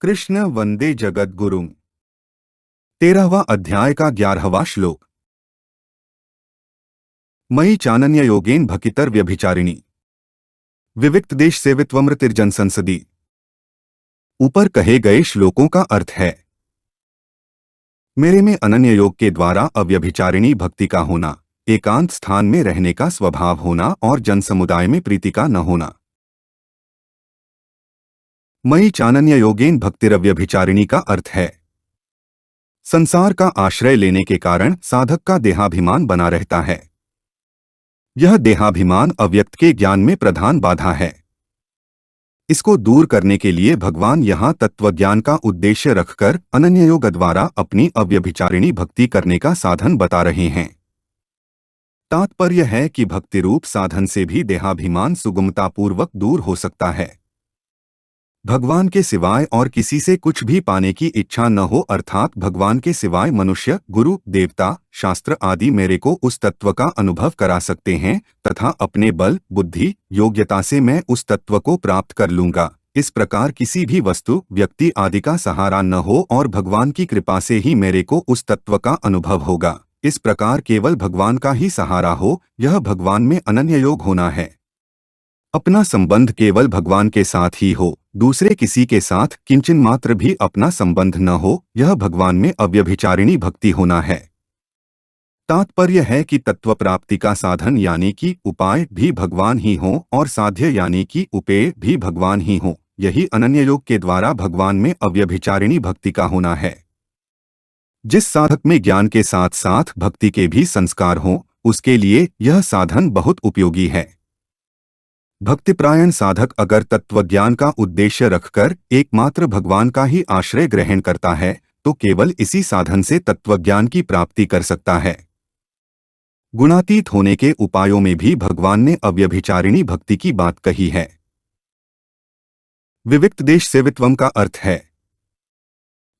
कृष्ण वंदे जगद्गुरुम्। 13वां अध्याय का 11वां श्लोक। मयि चानन्य योगेन भकितर व्यभिचारिणी विविक्त देश सेवित्वमृतिर्जन संसदी। ऊपर कहे गए श्लोकों का अर्थ है, मेरे में अनन्य योग के द्वारा अव्यभिचारिणी भक्ति का होना, एकांत स्थान में रहने का स्वभाव होना और जन समुदाय में प्रीति का न होना। मयि चानन्य योगेन भक्तिरव्यभिचारिणी का अर्थ है, संसार का आश्रय लेने के कारण साधक का देहाभिमान बना रहता है। यह देहाभिमान अव्यक्त के ज्ञान में प्रधान बाधा है। इसको दूर करने के लिए भगवान यहाँ तत्वज्ञान का उद्देश्य रखकर अनन्य योग द्वारा अपनी अव्यभिचारिणी भक्ति करने का साधन बता रहे हैं। तात्पर्य है कि भक्ति रूप साधन से भी देहाभिमान सुगमतापूर्वक दूर हो सकता है। भगवान के सिवाय और किसी से कुछ भी पाने की इच्छा न हो, अर्थात भगवान के सिवाय मनुष्य, गुरु, देवता, शास्त्र आदि मेरे को उस तत्व का अनुभव करा सकते हैं तथा अपने बल, बुद्धि, योग्यता से मैं उस तत्व को प्राप्त कर लूंगा। इस प्रकार किसी भी वस्तु, व्यक्ति आदि का सहारा न हो और भगवान की कृपा से ही मेरे को उस तत्व का अनुभव होगा। इस प्रकार केवल भगवान का ही सहारा हो, यह भगवान में अनन्य योग होना है। अपना संबंध केवल भगवान के साथ ही हो, दूसरे किसी के साथ किंचन मात्र भी अपना संबंध न हो, यह भगवान में अव्यभिचारिणी भक्ति होना है। तात्पर्य है कि तत्व प्राप्ति का साधन यानी कि उपाय भी भगवान ही हो और साध्य यानी कि उपेय भी भगवान ही हो। यही अनन्य योग के द्वारा भगवान में अव्यभिचारिणी भक्ति का होना है। जिस साधक में ज्ञान के साथ साथ भक्ति के भी संस्कार हों, उसके लिए यह साधन बहुत उपयोगी है। भक्तिपरायण साधक अगर तत्वज्ञान का उद्देश्य रखकर एकमात्र भगवान का ही आश्रय ग्रहण करता है तो केवल इसी साधन से तत्वज्ञान की प्राप्ति कर सकता है। गुणातीत होने के उपायों में भी भगवान ने अव्यभिचारिणी भक्ति की बात कही है। विविक्त देश सेवित्वम का अर्थ है,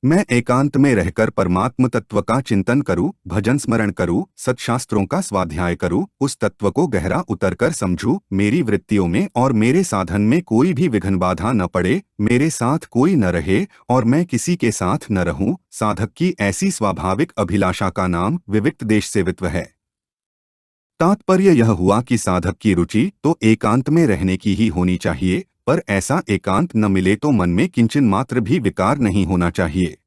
मैं एकांत में रहकर परमात्म तत्व का चिंतन करूं, भजन स्मरण करूं, सत्शास्त्रों का स्वाध्याय करूं, उस तत्व को गहरा उतरकर समझूं, मेरी वृत्तियों में और मेरे साधन में कोई भी विघ्न बाधा न पड़े, मेरे साथ कोई न रहे और मैं किसी के साथ न रहूं। साधक की ऐसी स्वाभाविक अभिलाषा का नाम विविक्त देश सेवित्व है। तात्पर्य यह हुआ कि साधक की रुचि तो एकांत में रहने की ही होनी चाहिए, पर ऐसा एकांत न मिले तो मन में किंचन मात्र भी विकार नहीं होना चाहिए।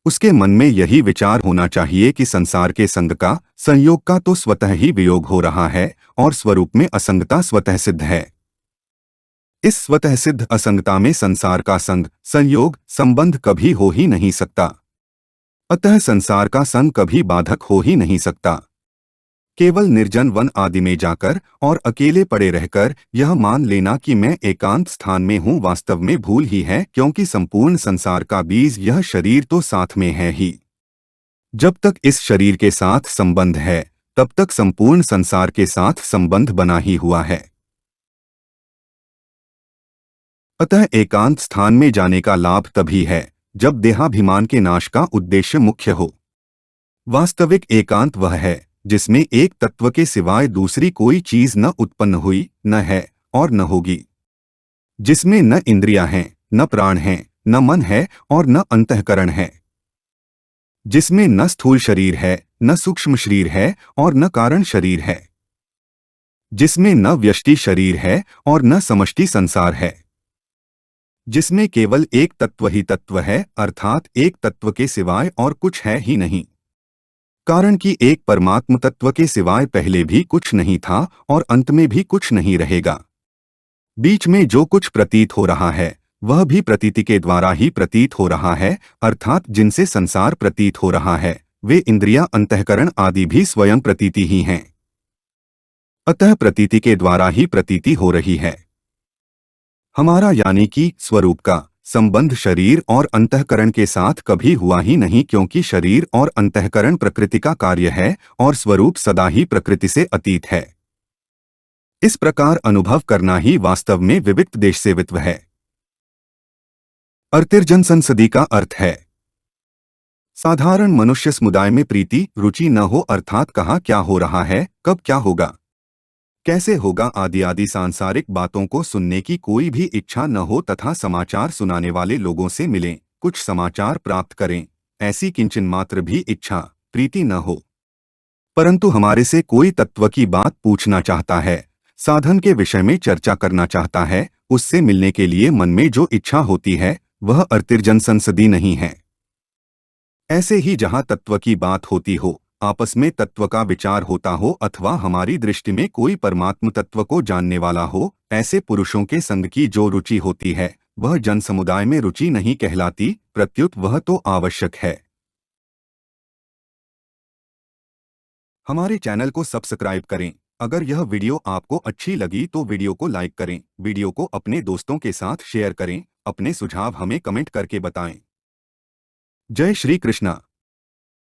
उसके मन में यही विचार होना चाहिए कि संसार के संग का, संयोग का तो स्वतः ही वियोग हो रहा है और स्वरूप में असंगता स्वतः सिद्ध है। इस स्वतः सिद्ध असंगता में संसार का संग, संयोग, संबंध कभी हो ही नहीं सकता। अतः संसार का संग कभी बाधक हो ही नहीं सकता। केवल निर्जन वन आदि में जाकर और अकेले पड़े रहकर यह मान लेना कि मैं एकांत स्थान में हूँ वास्तव में भूल ही है, क्योंकि संपूर्ण संसार का बीज यह शरीर तो साथ में है ही। जब तक इस शरीर के साथ संबंध है तब तक संपूर्ण संसार के साथ संबंध बना ही हुआ है। अतः एकांत स्थान में जाने का लाभ तभी है जब देहाभिमान के नाश का उद्देश्य मुख्य हो। वास्तविक एकांत वह है जिसमें एक तत्व के सिवाय दूसरी कोई चीज न उत्पन्न हुई, न है और न होगी। जिसमें न इंद्रियां हैं, न प्राण हैं, न मन है और न अंतःकरण है। जिसमें न स्थूल शरीर है, न सूक्ष्म शरीर है और न कारण शरीर है। जिसमें न व्यष्टि शरीर है और न समष्टि संसार है। जिसमें केवल एक तत्व ही तत्व है, अर्थात एक तत्व के सिवाय और कुछ है ही नहीं। कारण कि एक परमात्म तत्व के सिवाय पहले भी कुछ नहीं था और अंत में भी कुछ नहीं रहेगा। बीच में जो कुछ प्रतीत हो रहा है वह भी प्रतीति के द्वारा ही प्रतीत हो रहा है, अर्थात जिनसे संसार प्रतीत हो रहा है वे इंद्रियां, अंतःकरण आदि भी स्वयं प्रतीति ही हैं। अतः प्रतीति के द्वारा ही प्रतीति हो रही है। हमारा यानी कि स्वरूप का संबंध शरीर और अंतःकरण के साथ कभी हुआ ही नहीं, क्योंकि शरीर और अंतःकरण प्रकृति का कार्य है और स्वरूप सदा ही प्रकृति से अतीत है। इस प्रकार अनुभव करना ही वास्तव में विविक्त देश सेवित्व है। अर्तिर्जन संसदी का अर्थ है, साधारण मनुष्य समुदाय में प्रीति, रुचि न हो, अर्थात कहाँ क्या हो रहा है, कब क्या होगा, कैसे होगा आदि आदि सांसारिक बातों को सुनने की कोई भी इच्छा न हो तथा समाचार सुनाने वाले लोगों से मिलें, कुछ समाचार प्राप्त करें, ऐसी किंचन मात्र भी इच्छा प्रीति न हो। परंतु हमारे से कोई तत्व की बात पूछना चाहता है, साधन के विषय में चर्चा करना चाहता है, उससे मिलने के लिए मन में जो इच्छा होती है वह अर्तिर्जन संसदी नहीं है। ऐसे ही जहाँ तत्व की बात होती हो, आपस में तत्व का विचार होता हो अथवा हमारी दृष्टि में कोई परमात्म तत्व को जानने वाला हो, ऐसे पुरुषों के संग की जो रुचि होती है वह जन समुदाय में रुचि नहीं कहलाती, प्रत्युत वह तो आवश्यक है। हमारे चैनल को सब्सक्राइब करें। अगर यह वीडियो आपको अच्छी लगी तो वीडियो को लाइक करें, वीडियो को अपने दोस्तों के साथ शेयर करें, अपने सुझाव हमें कमेंट करके बताएं। जय श्री कृष्णा।